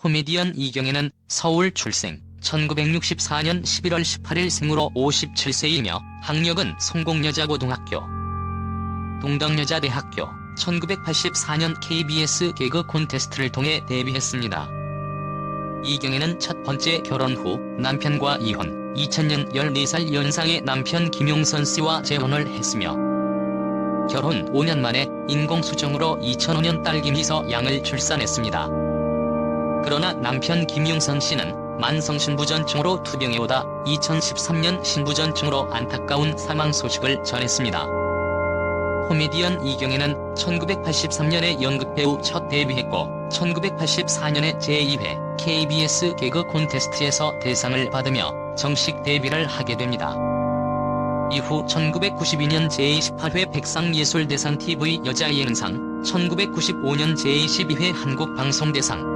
코미디언 이경애는 서울 출생, 1964년 11월 18일 생으로 57세이며 학력은 성공여자고등학교, 동덕여자대학교, 1984년 KBS 개그 콘테스트를 통해 데뷔했습니다. 이경애는 첫 번째 결혼 후 남편과 이혼, 2000년 14살 연상의 남편 김용선 씨와 재혼을 했으며 결혼 5년 만에 인공수정으로 2005년 딸 김희서 양을 출산했습니다. 그러나 남편 김용선 씨는 만성신부전증으로 투병해오다 2013년 신부전증으로 안타까운 사망 소식을 전했습니다. 코미디언 이경애는 1983년에 연극배우 첫 데뷔했고 1984년에 제2회 KBS 개그 콘테스트에서 대상을 받으며 정식 데뷔를 하게 됩니다. 이후 1992년 제28회 백상예술대상 TV 여자예능상, 1995년 제22회 한국방송대상,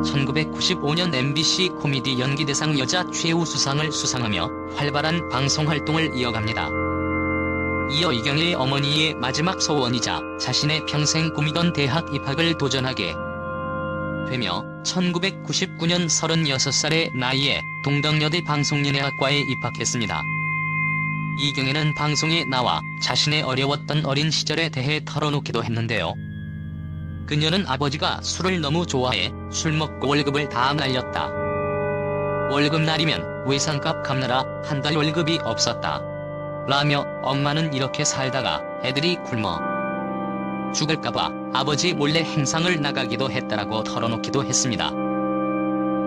1995년 MBC 코미디 연기대상 여자 최우수상을 수상하며 활발한 방송활동을 이어갑니다. 이어 이경애의 어머니의 마지막 소원이자 자신의 평생 꿈이던 대학 입학을 도전하게 되며 1999년 36살의 나이에 동덕여대 방송연예학과에 입학했습니다. 이경애는 방송에 나와 자신의 어려웠던 어린 시절에 대해 털어놓기도 했는데요. 그녀는 아버지가 술을 너무 좋아해 술 먹고 월급을 다 날렸다. 월급날이면 외상값 갚느라 한 달 월급이 없었다. 라며 엄마는 이렇게 살다가 애들이 굶어 죽을까봐 아버지 몰래 행상을 나가기도 했다라고 털어놓기도 했습니다.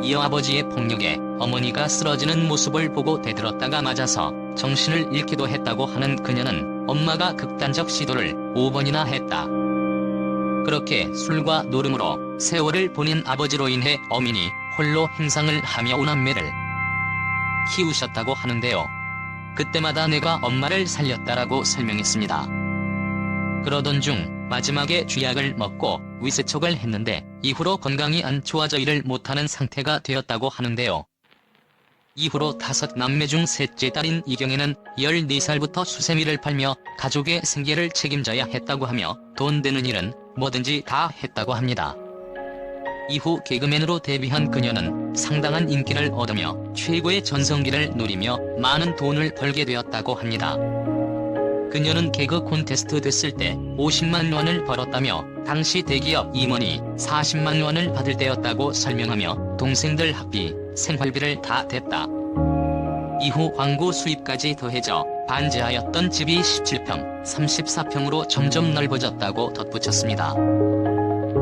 이어 아버지의 폭력에 어머니가 쓰러지는 모습을 보고 대들었다가 맞아서 정신을 잃기도 했다고 하는 그녀는 엄마가 극단적 시도를 5번이나 했다. 그렇게 술과 노름으로 세월을 보낸 아버지로 인해 어머니 홀로 행상을 하며 5남매를 키우셨다고 하는데요. 그때마다 내가 엄마를 살렸다라고 설명했습니다. 그러던 중 마지막에 쥐약을 먹고 위세척을 했는데 이후로 건강이 안 좋아져 일을 못하는 상태가 되었다고 하는데요. 이후로 5남매 중 셋째 딸인 이경애는 14살부터 수세미를 팔며 가족의 생계를 책임져야 했다고 하며 돈 되는 일은 뭐든지 다 했다고 합니다. 이후 개그맨으로 데뷔한 그녀는 상당한 인기를 얻으며 최고의 전성기를 누리며 많은 돈을 벌게 되었다고 합니다. 그녀는 개그 콘테스트 됐을 때 50만 원을 벌었다며 당시 대기업 임원이 40만 원을 받을 때였다고 설명하며 동생들 학비, 생활비를 다 댔다. 이후 광고 수입까지 더해져 반지하였던 집이 17평, 34평으로 점점 넓어졌다고 덧붙였습니다.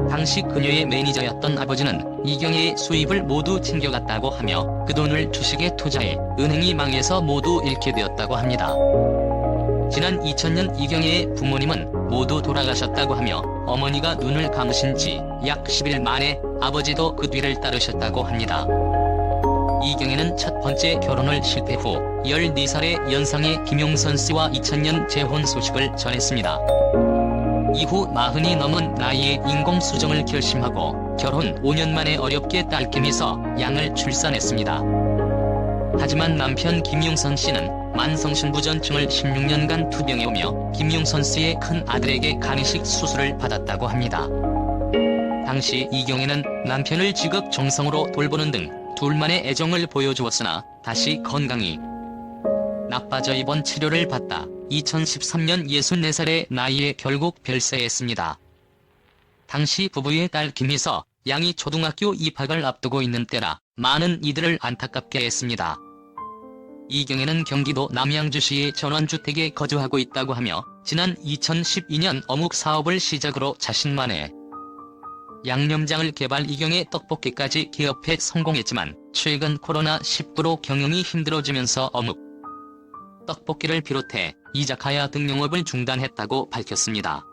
당시 그녀의 매니저였던 아버지는 이경애의 수입을 모두 챙겨갔다고 하며 그 돈을 주식에 투자해 은행이 망해서 모두 잃게 되었다고 합니다. 지난 2000년 이경애의 부모님은 모두 돌아가셨다고 하며 어머니가 눈을 감으신 지 약 10일 만에 아버지도 그 뒤를 따르셨다고 합니다. 이경애는 첫 번째 결혼을 실패 후 14살의 연상의 김용선 씨와 2000년 재혼 소식을 전했습니다. 이후 40이 넘은 나이에 인공수정을 결심하고 결혼 5년 만에 어렵게 딸 김희서 양을 출산했습니다. 하지만 남편 김용선 씨는 만성신부전증을 16년간 투병해오며 김용선 씨의 큰 아들에게 간이식 수술을 받았다고 합니다. 당시 이경애는 남편을 지극 정성으로 돌보는 등 둘만의 애정을 보여주었으나 다시 건강이 나빠져 입원 치료를 받다 2013년 64살의 나이에 결국 별세했습니다. 당시 부부의 딸 김희서 양이 초등학교 입학을 앞두고 있는 때라 많은 이들을 안타깝게 했습니다. 이경애는 경기도 남양주시의 전원주택에 거주하고 있다고 하며 지난 2012년 어묵 사업을 시작으로 자신만의 양념장을 개발 이경애 떡볶이까지 개업해 성공했지만 최근 코로나19로 경영이 힘들어지면서 어묵, 떡볶이를 비롯해 이자카야 등 영업을 중단했다고 밝혔습니다.